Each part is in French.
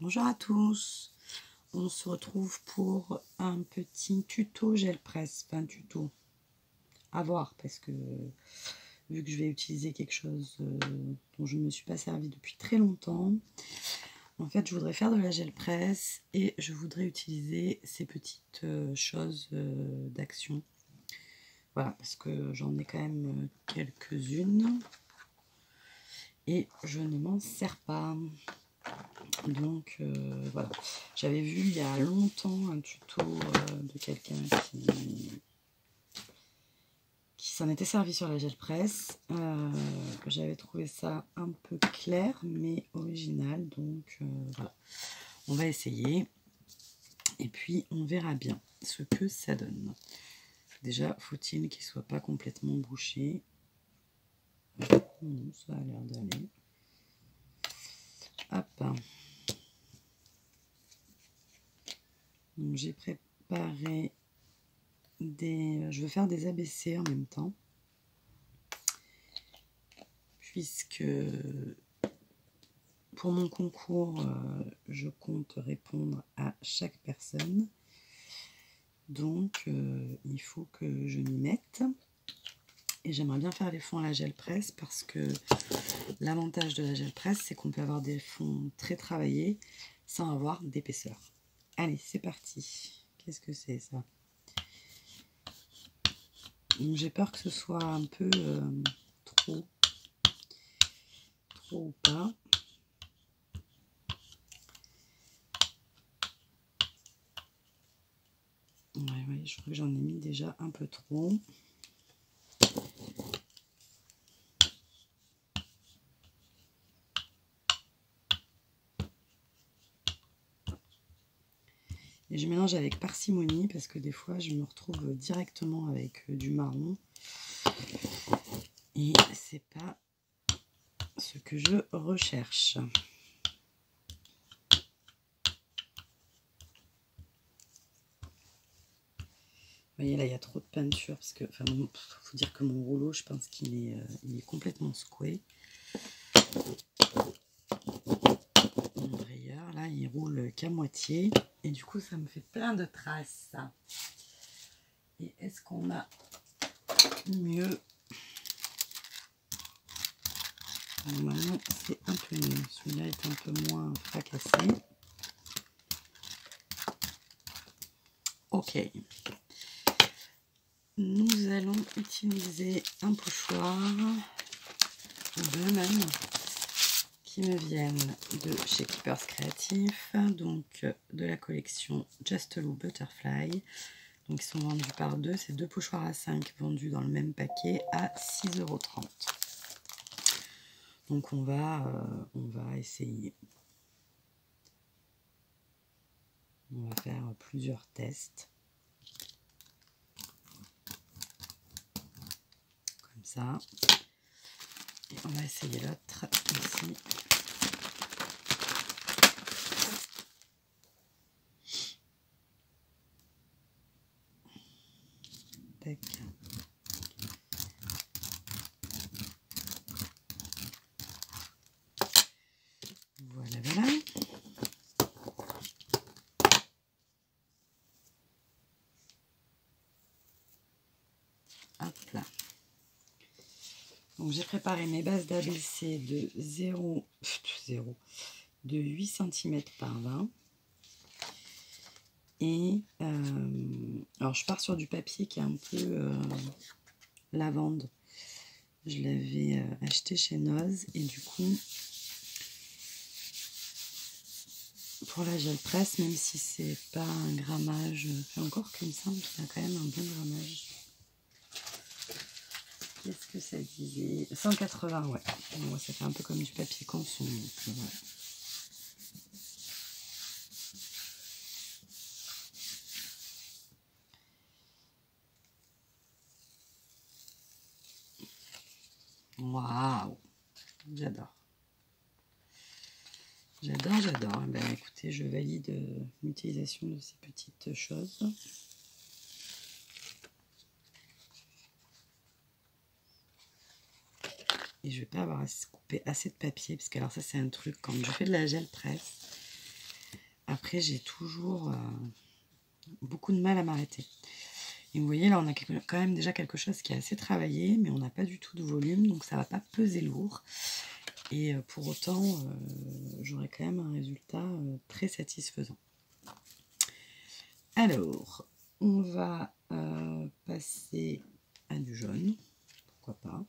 Bonjour à tous, on se retrouve pour un petit tuto gel presse, enfin tuto à voir parce que vu que je vais utiliser quelque chose dont je ne me suis pas servi depuis très longtemps, en fait je voudrais faire de la gel presse et je voudrais utiliser ces petites choses d'action. Voilà, parce que j'en ai quand même quelques-unes et je ne m'en sers pas. Donc voilà, j'avais vu il y a longtemps un tuto de quelqu'un qui s'en était servi sur la gel presse. J'avais trouvé ça un peu clair mais original, donc voilà, on va essayer et puis on verra bien ce que ça donne. Déjà, faut-il qu'il soit pas complètement bouché. Non, ça a l'air d'aller. Hop. Donc j'ai préparé je vais faire des ABC en même temps, puisque pour mon concours, je compte répondre à chaque personne. Donc, il faut que je m'y mette. Et j'aimerais bien faire les fonds à la gel presse parce que l'avantage de la gel presse, c'est qu'on peut avoir des fonds très travaillés sans avoir d'épaisseur. Allez, c'est parti. Qu'est-ce que c'est ça? J'ai peur que ce soit un peu trop ou pas. Ouais, je crois que j'en ai mis déjà un peu trop. Et je mélange avec parcimonie parce que des fois je me retrouve directement avec du marron. Et c'est pas ce que je recherche. Vous voyez là, il y a trop de peinture parce que, enfin, faut dire que mon rouleau, je pense qu'il est complètement secoué. Mon rayeur, là, il roule qu'à moitié et du coup, ça me fait plein de traces. Et est-ce qu'on a mieux? Normalement, c'est un peu mieux. Celui-là est un peu moins fracassé. Ok. Nous allons utiliser un pochoir, ou deux même, qui me viennent de chez Keepers Creatif, donc de la collection Just Lou Butterfly. Donc ils sont vendus par deux, c'est deux pochoirs à 5 vendus dans le même paquet à 6,30 €. Donc on va essayer. On va faire plusieurs tests. Comme ça. Et on va essayer l'autre ici. Tac. Voilà, voilà. Hop là. Donc j'ai préparé mes bases d'ABC de 8 cm par 20. Et alors je pars sur du papier qui est un peu lavande. Je l'avais acheté chez Noz et du coup pour la gel presse, même si c'est pas un grammage, encore qu'il me semble qu'il y a quand même un bon grammage. Qu'est-ce que ça disait? 180, ouais. Bon, ça fait un peu comme du papier canson. Donc, voilà. Waouh, j'adore. J'adore, j'adore. Ben, écoutez, je valide l'utilisation de ces petites choses. Et je vais pas avoir coupé assez de papier, parce que alors ça c'est un truc, quand je fais de la gel presse, Après, j'ai toujours beaucoup de mal à m'arrêter. Et vous voyez, là, on a quand même déjà quelque chose qui est assez travaillé, mais on n'a pas du tout de volume, donc ça ne va pas peser lourd. Et pour autant, j'aurai quand même un résultat très satisfaisant. Alors, on va passer à du jaune, pourquoi pas.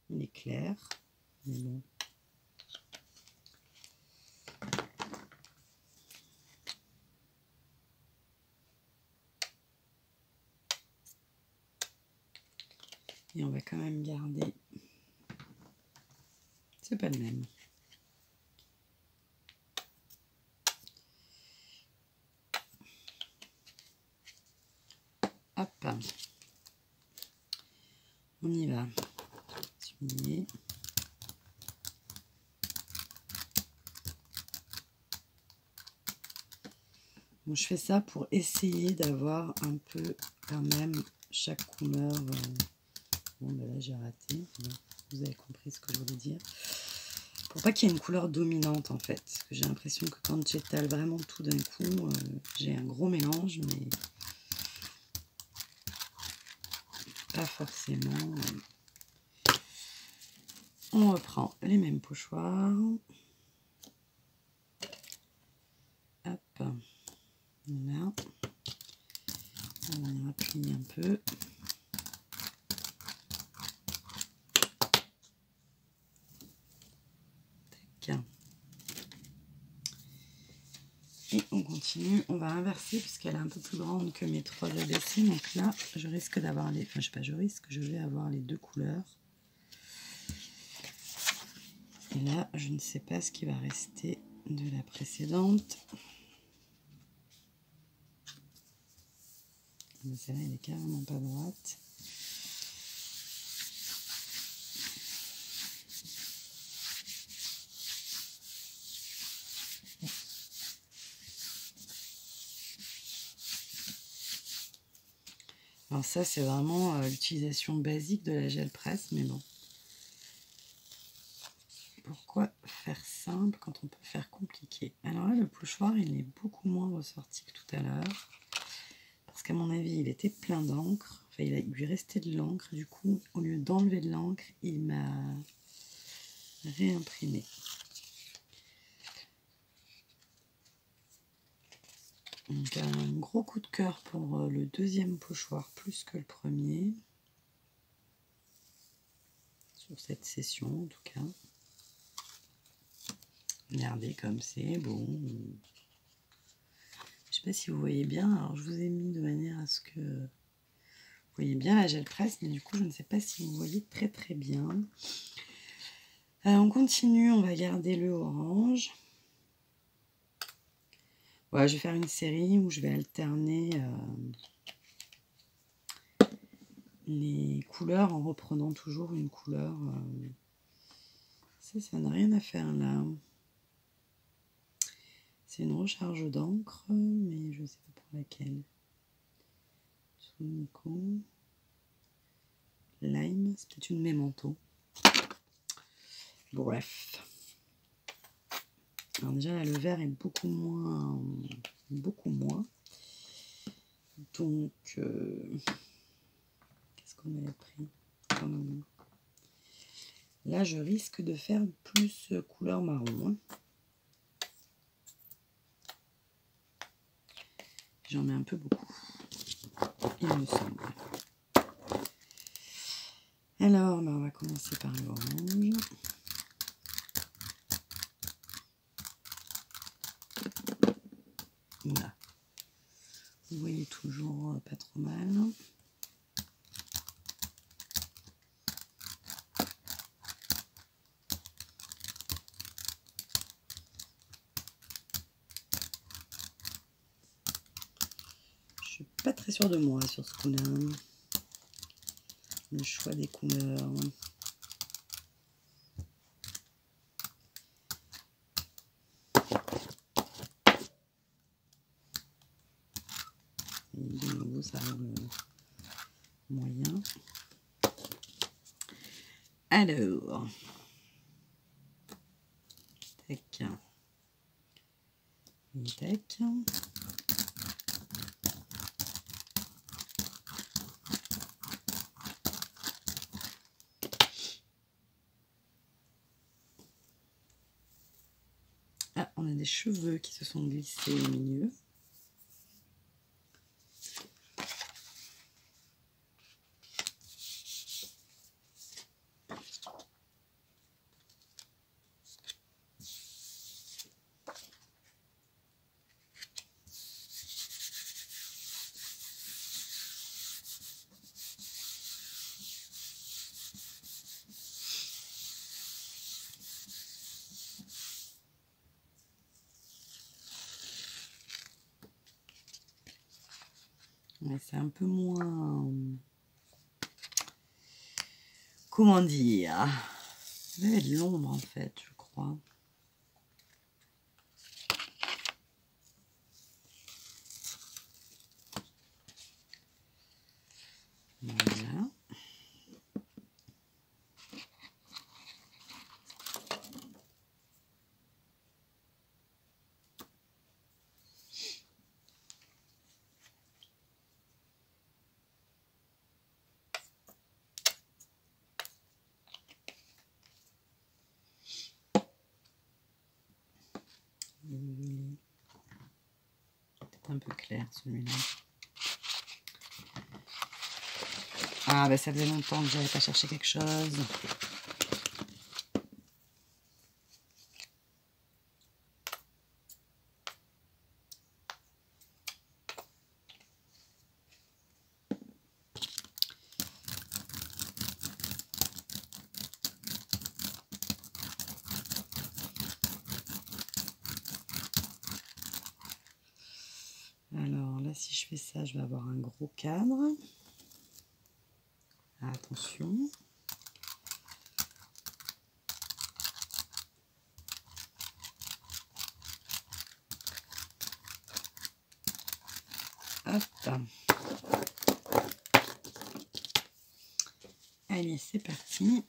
Il est clair, mais bon. Et on va quand même garder... C'est pas le même. Hop. On y va. Souligner. Bon, je fais ça pour essayer d'avoir un peu quand même chaque couleur. Bon, ben là j'ai raté. Bon, vous avez compris ce que je voulais dire. Pour pas qu'il y ait une couleur dominante en fait. Parce que j'ai l'impression que quand j'étale vraiment tout d'un coup, j'ai un gros mélange, mais pas forcément. On reprend les mêmes pochoirs. Hop. Voilà. On va venir appuyer un peu. Tac. Et on continue, on va inverser puisqu'elle est un peu plus grande que mes 3 ABC. Donc là, je risque d'avoir les... Enfin, je sais pas, je vais avoir les deux couleurs. Et là, je ne sais pas ce qui va rester de la précédente. Mais celle-là, elle est carrément pas droite. Alors ça, c'est vraiment l'utilisation basique de la gel presse, mais bon. Pourquoi faire simple quand on peut faire compliqué? Alors là, le pochoir, il est beaucoup moins ressorti que tout à l'heure. Parce qu'à mon avis, il était plein d'encre. Enfin, il lui restait de l'encre. Du coup, au lieu d'enlever de l'encre, il m'a réimprimé. Donc, un gros coup de cœur pour le deuxième pochoir, plus que le premier. Sur cette session, en tout cas. Regardez comme c'est bon. Je sais pas si vous voyez bien. Alors, je vous ai mis de manière à ce que vous voyez bien la gel presse, mais du coup, je ne sais pas si vous voyez très très bien. On continue, on va garder le orange. Voilà, je vais faire une série où je vais alterner les couleurs en reprenant toujours une couleur. Ça n'a rien à faire là. C'est une recharge d'encre, mais je ne sais pas pour laquelle. Sonico. Lime, c'est peut-être une Memento. Bref. Alors déjà là, le vert est beaucoup moins. Donc, qu'est-ce qu'on avait pris comme... Là, je risque de faire plus couleur marron. J'en mets un peu beaucoup, il me semble. Alors, on va commencer par l'orange. Là. Vous voyez toujours pas trop mal. Je suis pas très sûre de moi sur ce coup-là. Le choix des couleurs. Et de nouveau, ça arrive moyen. Alors, tac. Tac. Ah, on a des cheveux qui se sont glissés au milieu. Ouais, c'est un peu moins... Comment dire? Ça va être l'ombre en fait, je crois. Voilà. Peut-être un peu clair celui-là. Ah, ben ça faisait longtemps que j'avais pas cherché quelque chose. Alors là, si je fais ça, je vais avoir un gros cadre. Attention. Hop. Allez, c'est parti.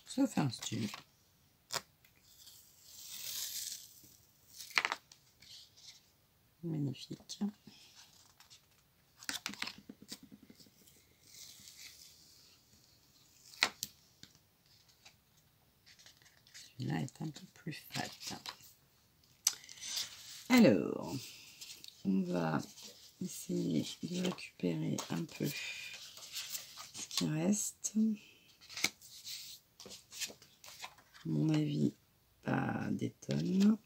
Ça fait un style. Magnifique. Celui-là est un peu plus fat. Alors, on va essayer de récupérer un peu ce qui reste. À mon avis, pas des tonnes.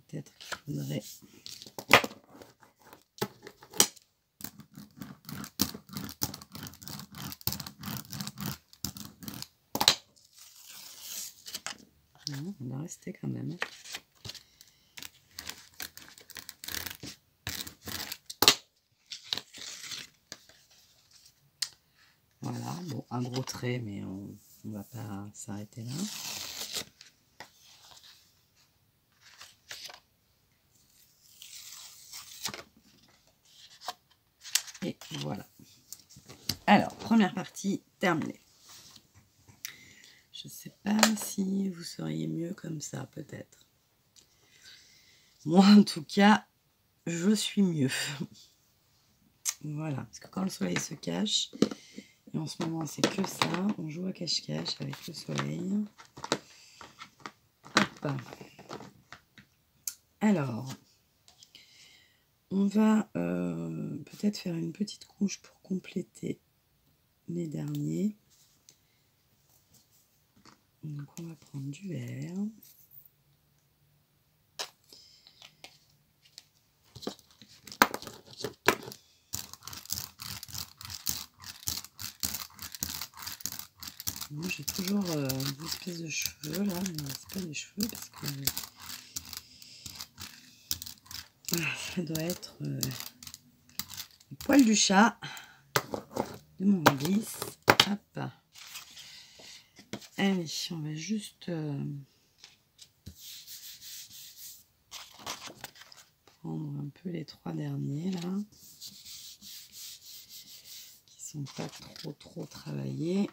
Peut-être qu'il faudrait... Non, on va rester quand même. Voilà, bon, un gros trait, mais on ne va pas s'arrêter là. Et voilà. Alors, première partie terminée. Je ne sais pas si vous seriez mieux comme ça, peut-être. Moi, en tout cas, je suis mieux. Voilà, parce que quand le soleil se cache, et en ce moment, c'est que ça, on joue à cache-cache avec le soleil. Hop. Alors, on va peut-être faire une petite couche pour compléter les derniers. Donc, on va prendre du vert. Moi, j'ai toujours des espèces de cheveux là, mais c'est pas des cheveux parce que Ça doit être le poil du chat de mon glisse. Hop. Allez, on va juste prendre un peu les 3 derniers là, qui sont pas trop travaillés.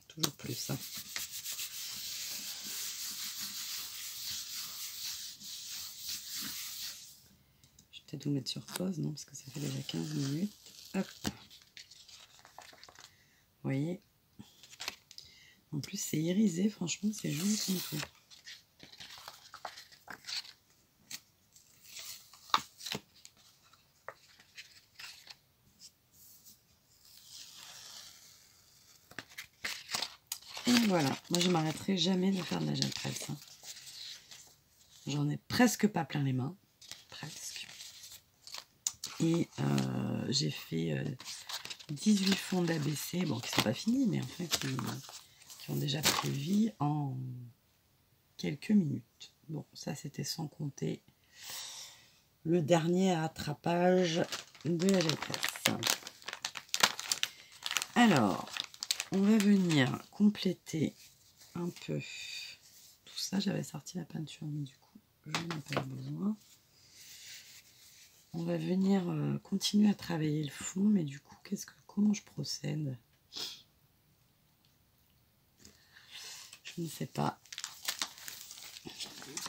Toujours plus. Hein. Je vais peut-être vous mettre sur pause, non, parce que ça fait déjà 15 minutes. Hop. Vous voyez. En plus, c'est irisé, franchement, c'est joli comme tout. Et voilà, moi je m'arrêterai jamais de faire de la gel presse. Hein. J'en ai presque pas plein les mains, presque. Et j'ai fait 18 fonds d'ABC, bon, qui sont pas finis, mais en fait, qui ont déjà pris vie en quelques minutes. Bon, ça c'était sans compter le dernier attrapage de la gel presse. Alors, on va venir compléter un peu tout ça. J'avais sorti la peinture, mais du coup, je n'en ai pas besoin. On va venir continuer à travailler le fond, mais du coup, comment je procède? Je ne sais pas.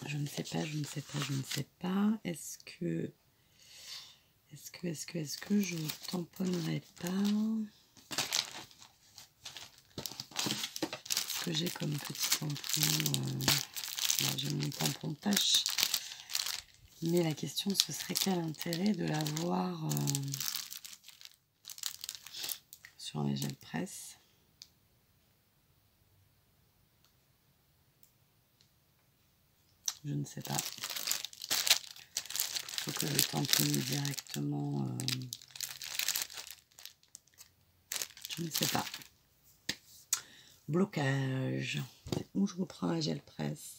Je ne sais pas. Est-ce que je tamponnerai pas? Ce que j'ai comme petit tampon, j'ai mon tampon tache. Mais la question, ce serait quel intérêt de l'avoir sur les gel presse? Je ne sais pas. Il faut que je tamponne directement. Je ne sais pas. Blocage. C'est où je reprends la gel presse?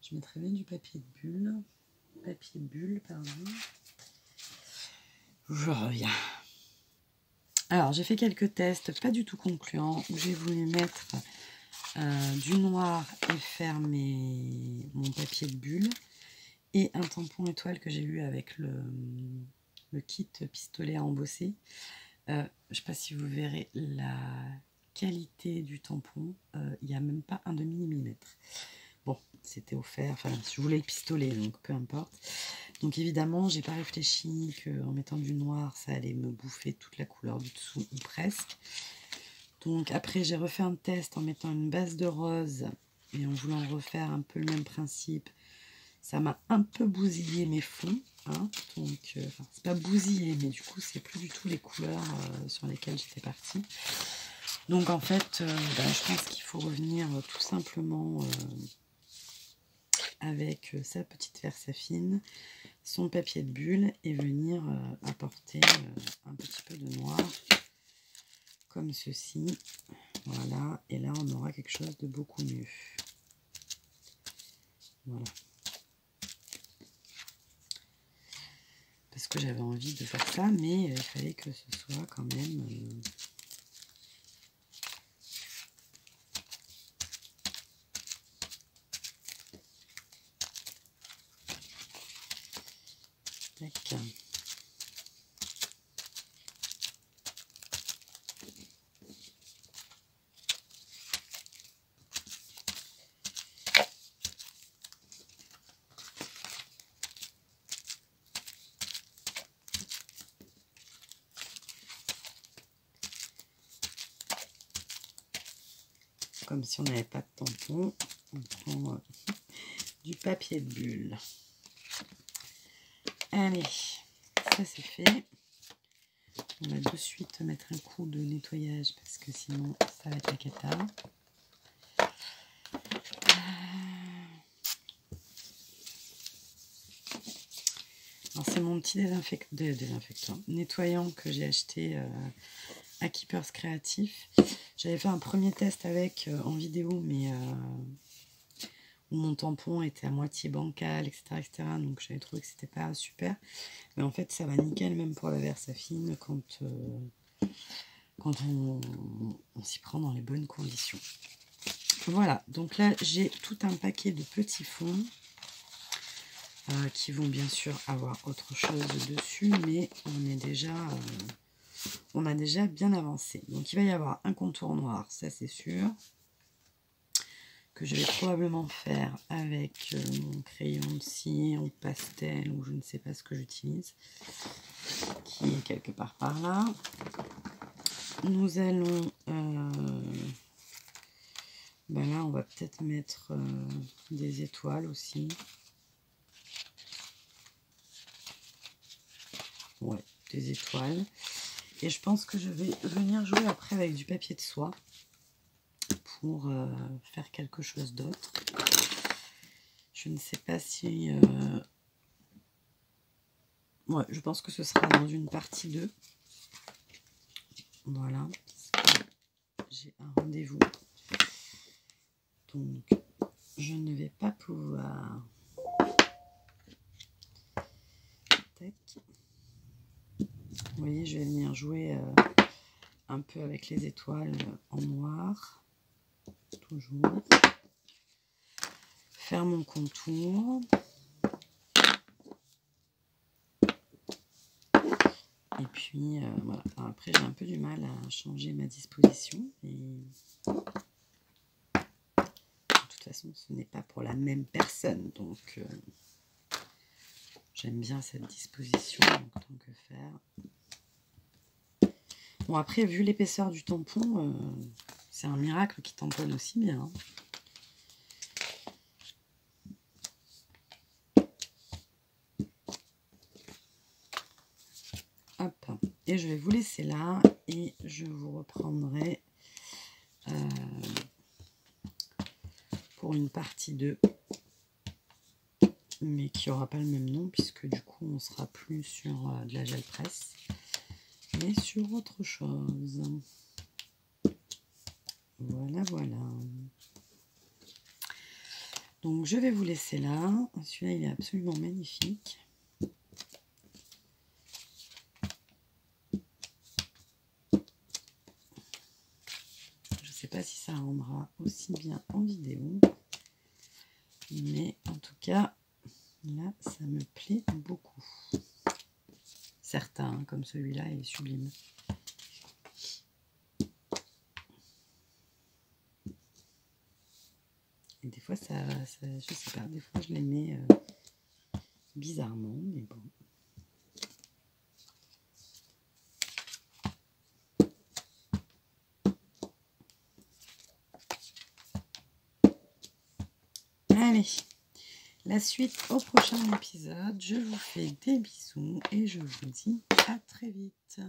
Je mettrais bien du papier de bulle. Papier bulle, pardon. Je reviens. Alors, j'ai fait quelques tests pas du tout concluants où j'ai voulu mettre du noir et faire mon papier de bulle et un tampon étoile que j'ai eu avec le kit pistolet à embosser. Je ne sais pas si vous verrez la qualité du tampon. Il n'y a même pas un demi-millimètre. Bon, c'était offert. Enfin, je voulais le pistolet, donc peu importe. Donc évidemment, j'ai pas réfléchi qu'en mettant du noir, ça allait me bouffer toute la couleur du dessous, ou presque. Donc après, j'ai refait un test en mettant une base de rose et en voulant refaire un peu le même principe. Ça m'a un peu bousillé mes fonds. Hein, donc, c'est pas bousillé, mais du coup, c'est plus du tout les couleurs sur lesquelles j'étais partie. Donc en fait, je pense qu'il faut revenir tout simplement avec sa petite Versafine, son papier de bulle et venir apporter un petit peu de noir comme ceci. Voilà, et là on aura quelque chose de beaucoup mieux. Voilà. Parce que j'avais envie de faire ça, mais il fallait que ce soit quand même... Tac. Comme si on n'avait pas de tampon, on prend du papier de bulle. Allez, ça c'est fait. On va de suite mettre un coup de nettoyage parce que sinon ça va être la cata. Alors c'est mon petit désinfectant, nettoyant que j'ai acheté à Keepers Créatif. J'avais fait un premier test avec en vidéo, mais où mon tampon était à moitié bancal, etc. etc. donc j'avais trouvé que c'était pas super. Mais en fait, ça va nickel, même pour la Versafine, quand on s'y prend dans les bonnes conditions. Voilà, donc là, j'ai tout un paquet de petits fonds qui vont bien sûr avoir autre chose dessus, mais on a déjà bien avancé. Donc, il va y avoir un contour noir, ça c'est sûr, que je vais probablement faire avec mon crayon de cire ou pastel, ou je ne sais pas ce que j'utilise, qui est quelque part par là. Nous allons... ben là, on va peut-être mettre des étoiles aussi. Ouais, des étoiles. Et je pense que je vais venir jouer après avec du papier de soie pour faire quelque chose d'autre. Je ne sais pas si... ouais, je pense que ce sera dans une partie 2. Voilà. J'ai un rendez-vous. Donc, je ne vais pas pouvoir... Tac. Vous voyez, je vais venir jouer un peu avec les étoiles en noir. Toujours. Faire mon contour. Et puis, voilà. Alors après, j'ai un peu du mal à changer ma disposition. Et... de toute façon, ce n'est pas pour la même personne. Donc, j'aime bien cette disposition. Donc, tant que faire... Bon, après, vu l'épaisseur du tampon, c'est un miracle qui tamponne aussi bien. Hein. Hop. Et je vais vous laisser là et je vous reprendrai pour une partie 2. Mais qui n'aura pas le même nom puisque du coup, on sera plus sur de la gel presse. Mais sur autre chose. Voilà, voilà. Donc, je vais vous laisser là. Celui-là, il est absolument magnifique. Je ne sais pas si ça rendra aussi bien en vidéo. Mais en tout cas, là, ça me plaît beaucoup. Certains, comme celui-là, est sublime. Et des fois, je sais pas, des fois je les mets bizarrement, mais bon. Allez, la suite au prochain épisode. Je vous fais des bisous et je vous dis à très vite.